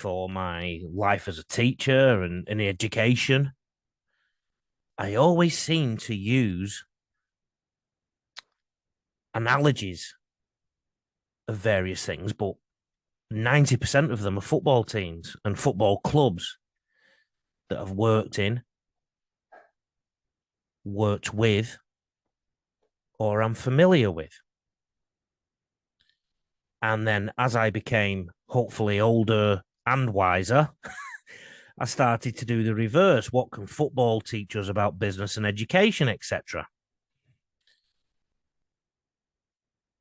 or my life as a teacher and in education, I always seem to use analogies of various things, but 90% of them are football teams and football clubs that I've worked in, worked with, or I'm familiar with. And then as I became hopefully older and wiser, I started to do the reverse. What can football teach us about business and education, etc.?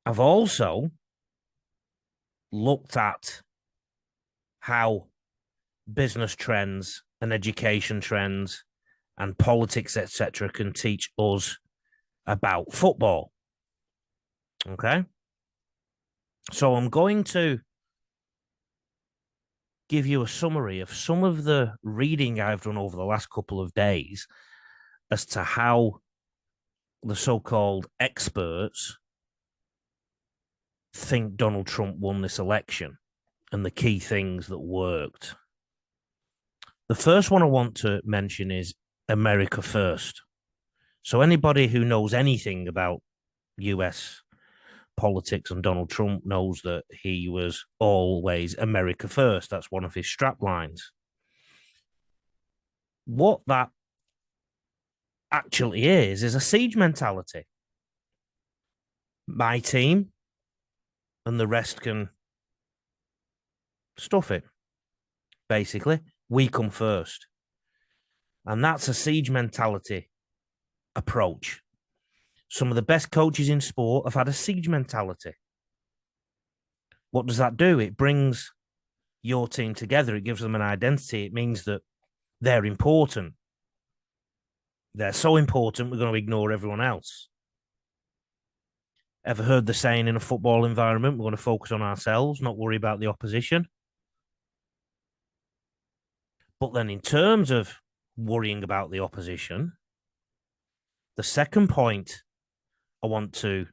I've also looked at how business trends and education trends and politics, etc., can teach us about football. Okay. So I'm going to give you a summary of some of the reading I've done over the last couple of days as to how the so-called experts think Donald Trump won this election and the key things that worked. The first one I want to mention is America First. So anybody who knows anything about US politics and Donald Trump knows that he was always America First. That's one of his strap lines. What that actually is a siege mentality. My team and the rest can stuff it. Basically, we come first. And that's a siege mentality approach. Some of the best coaches in sport have had a siege mentality. What does that do? It brings your team together. It gives them an identity. It means that they're important. They're so important, we're going to ignore everyone else. Ever heard the saying in a football environment, we're going to focus on ourselves, not worry about the opposition? But then in terms of worrying about the opposition, the second point I want to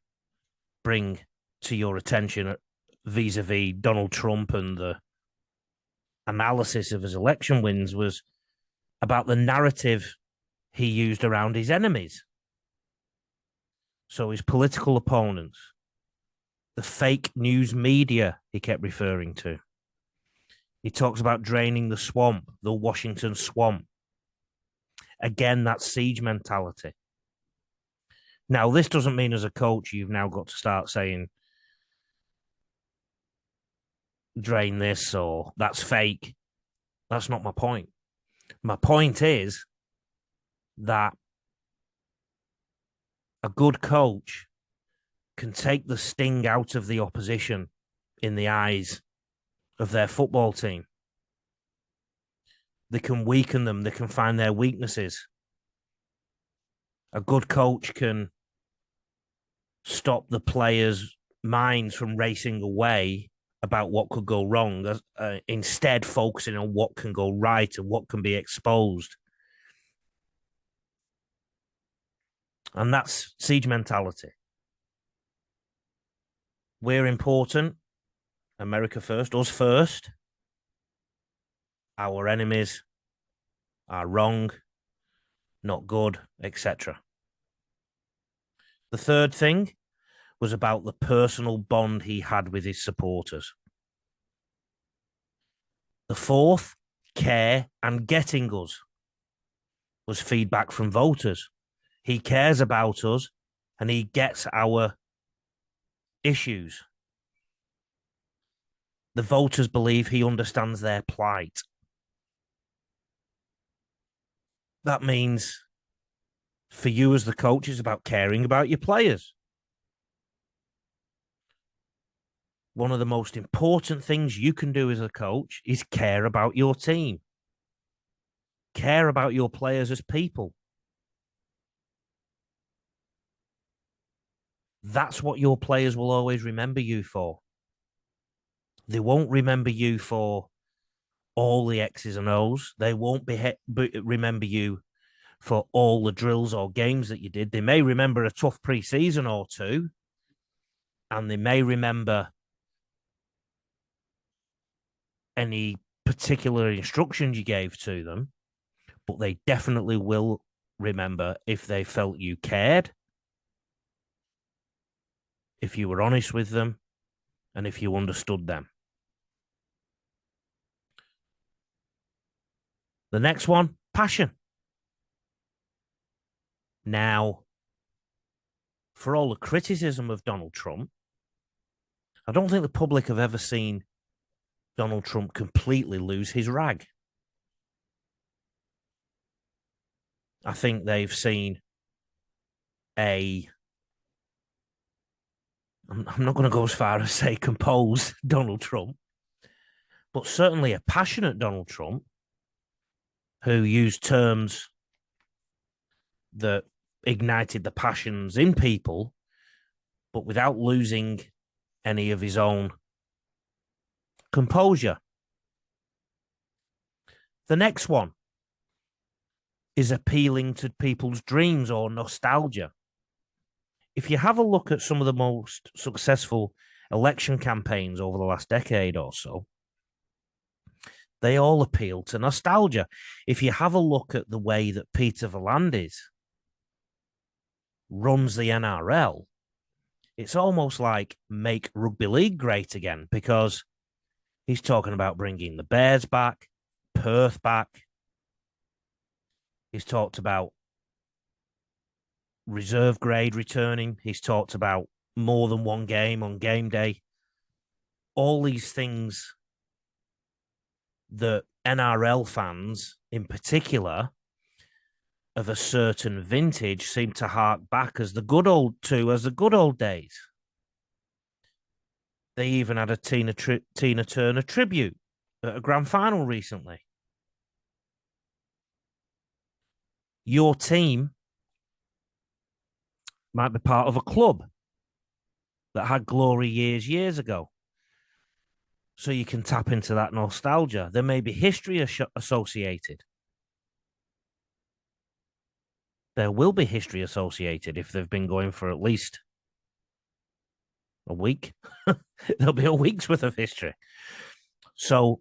bring to your attention vis-a-vis Donald Trump and the analysis of his election wins was about the narrative he used around his enemies. So his political opponents, the fake news media he kept referring to. He talks about draining the swamp, the Washington swamp. Again, that siege mentality. Now, this doesn't mean as a coach you've now got to start saying, drain this or that's fake. That's not my point. My point is that a good coach can take the sting out of the opposition in the eyes of their football team. They can weaken them. They can find their weaknesses. A good coach can stop the players' minds from racing away about what could go wrong, instead focusing on what can go right and what can be exposed. And that's siege mentality. We're important. America first, us first. Our enemies are wrong, not good, etc. The third thing was about the personal bond he had with his supporters. The fourth, care and getting us, was feedback from voters. He cares about us and he gets our issues. The voters believe he understands their plight. That means for you as the coach, it's about caring about your players. One of the most important things you can do as a coach is care about your team. Care about your players as people. That's what your players will always remember you for. They won't remember you for all the X's and O's. They won't remember you for all the drills or games that you did. They may remember a tough pre-season or two, and they may remember any particular instructions you gave to them, but they definitely will remember if they felt you cared, if you were honest with them, and if you understood them. The next one, passion. Now, for all the criticism of Donald Trump, I don't think the public have ever seen Donald Trump completely lose his rag. I think they've seen I'm not going to go as far as say compose Donald Trump, but certainly a passionate Donald Trump who used terms that ignited the passions in people, but without losing any of his own composure. The next one is appealing to people's dreams or nostalgia. If you have a look at some of the most successful election campaigns over the last decade or so, they all appeal to nostalgia. If you have a look at the way that Peter V'landys runs the NRL, it's almost like make rugby league great again, because he's talking about bringing the Bears back, Perth back. He's talked about reserve grade returning. He's talked about more than one game on game day. All these things that NRL fans in particular of a certain vintage seem to hark back as the good old days. They even had a Tina Turner tribute at a grand final recently. Your team might be part of a club that had glory years ago. So you can tap into that nostalgia. There may be history associated. There will be history associated if they've been going for at least a week. There'll be a week's worth of history. So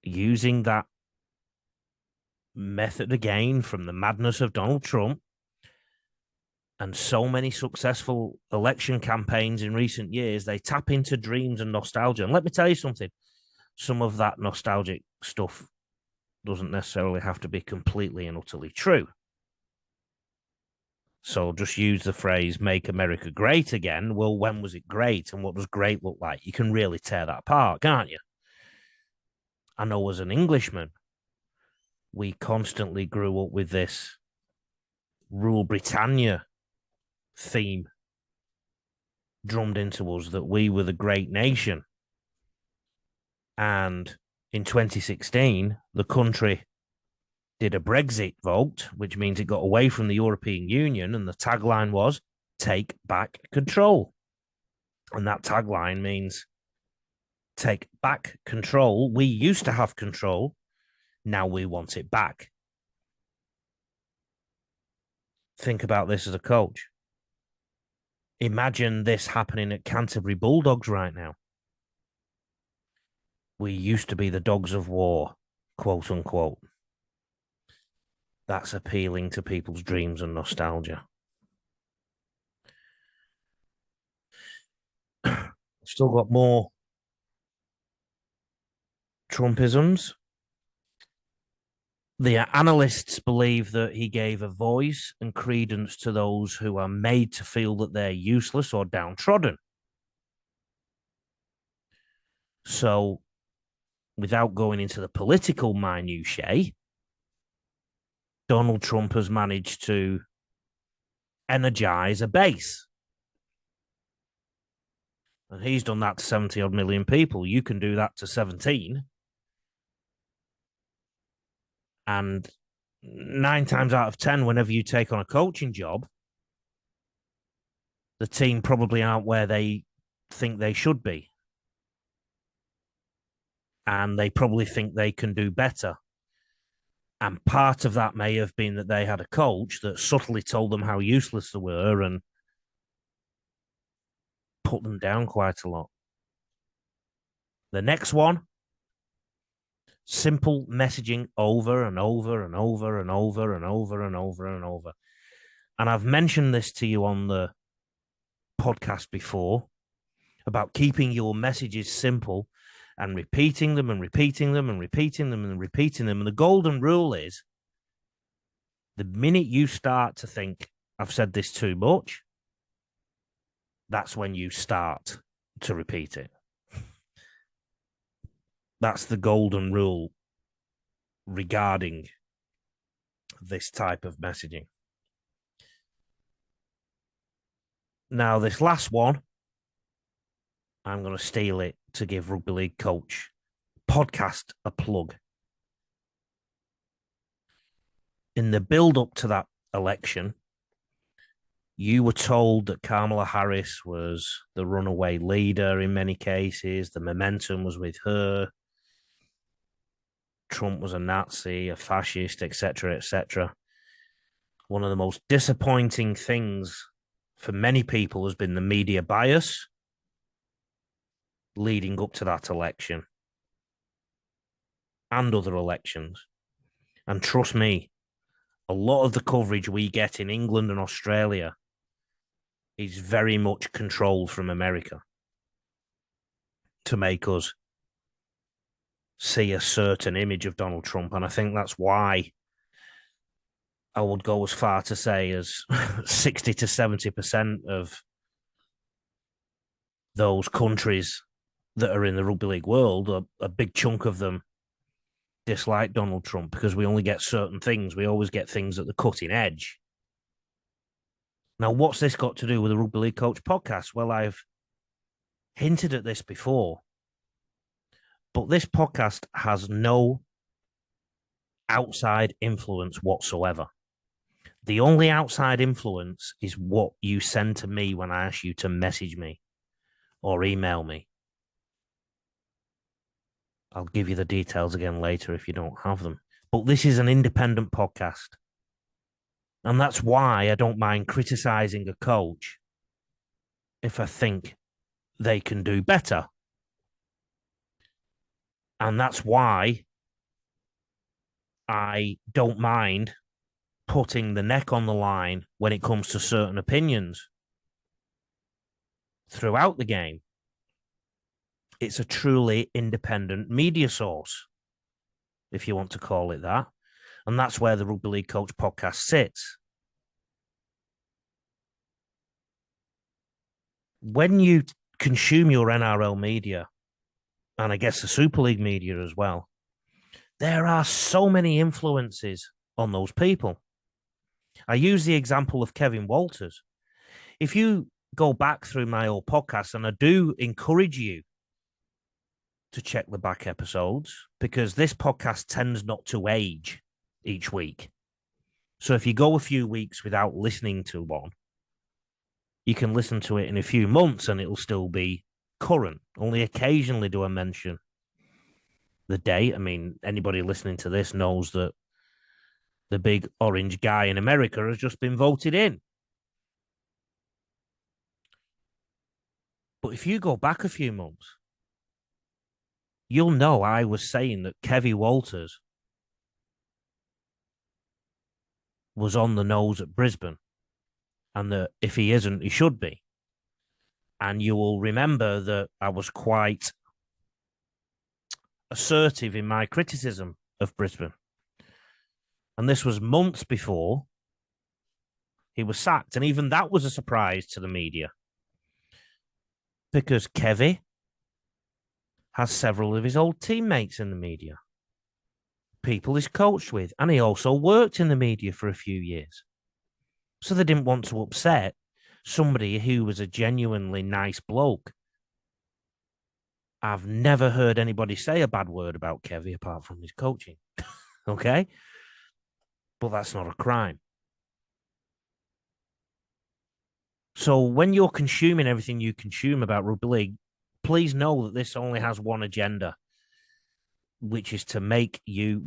using that method again from the madness of Donald Trump and so many successful election campaigns in recent years, they tap into dreams and nostalgia. And let me tell you something, some of that nostalgic stuff doesn't necessarily have to be completely and utterly true. So just use the phrase, make America great again. Well, when was it great? And what does great look like? You can really tear that apart, can't you? I know as an Englishman, we constantly grew up with this Rule Britannia theme drummed into us that we were the great nation. And in 2016, the country did a Brexit vote, which means it got away from the European Union, and the tagline was, take back control. And that tagline means take back control. We used to have control. Now we want it back. Think about this as a coach. Imagine this happening at Canterbury Bulldogs right now. We used to be the dogs of war, quote unquote. That's appealing to people's dreams and nostalgia. Still got more Trumpisms. The analysts believe that he gave a voice and credence to those who are made to feel that they're useless or downtrodden. So, without going into the political minutiae, Donald Trump has managed to energize a base. And he's done that to 70 odd million people. You can do that to 17. And 9 times out of 10, whenever you take on a coaching job, the team probably aren't where they think they should be. And they probably think they can do better. And part of that may have been that they had a coach that subtly told them how useless they were and put them down quite a lot. The next one, Simple messaging over and over and over and over and over and over and over. And I've mentioned this to you on the podcast before about keeping your messages simple and repeating them and repeating them and repeating them and repeating them. And the golden rule is the minute you start to think, I've said this too much, that's when you start to repeat it. That's the golden rule regarding this type of messaging. Now, this last one, I'm going to steal it to give Rugby League Coach Podcast a plug. In the build-up to that election, you were told that Kamala Harris was the runaway leader in many cases. The momentum was with her. Trump was a Nazi, a fascist, etc., etc. One of the most disappointing things for many people has been the media bias leading up to that election and other elections. And trust me, a lot of the coverage we get in England and Australia is very much controlled from America to make us see a certain image of Donald Trump. And I think that's why I would go as far to say as 60 to 70% of those countries that are in the rugby league world, a big chunk of them dislike Donald Trump because we only get certain things. We always get things at the cutting edge. Now, what's this got to do with the Rugby League Coach podcast? Well, I've hinted at this before, but this podcast has no outside influence whatsoever. The only outside influence is what you send to me when I ask you to message me or email me. I'll give you the details again later if you don't have them. But this is an independent podcast. And that's why I don't mind criticizing a coach if I think they can do better. And that's why I don't mind putting the neck on the line when it comes to certain opinions throughout the game. It's a truly independent media source, if you want to call it that. And that's where the Rugby League Coach podcast sits. When you consume your NRL media, and I guess the Super League media as well, there are so many influences on those people. I use the example of Kevin Walters. If you go back through my old podcast, and I do encourage you to check the back episodes, because this podcast tends not to age each week. So if you go a few weeks without listening to one, you can listen to it in a few months and it'll still be current. Only occasionally do I mention the date. I mean, anybody listening to this knows that the big orange guy in America has just been voted in. But if you go back a few months, you'll know I was saying that Kevin Walters was on the nose at Brisbane, and that if he isn't, he should be. And you will remember that I was quite assertive in my criticism of Brisbane. And this was months before he was sacked. And even that was a surprise to the media, because Kevin has several of his old teammates in the media, people he's coached with, and he also worked in the media for a few years. So they didn't want to upset somebody who was a genuinely nice bloke. I've never heard anybody say a bad word about Kevin apart from his coaching. Okay? But that's not a crime. So when you're consuming everything you consume about rugby league, please know that this only has one agenda, which is to make you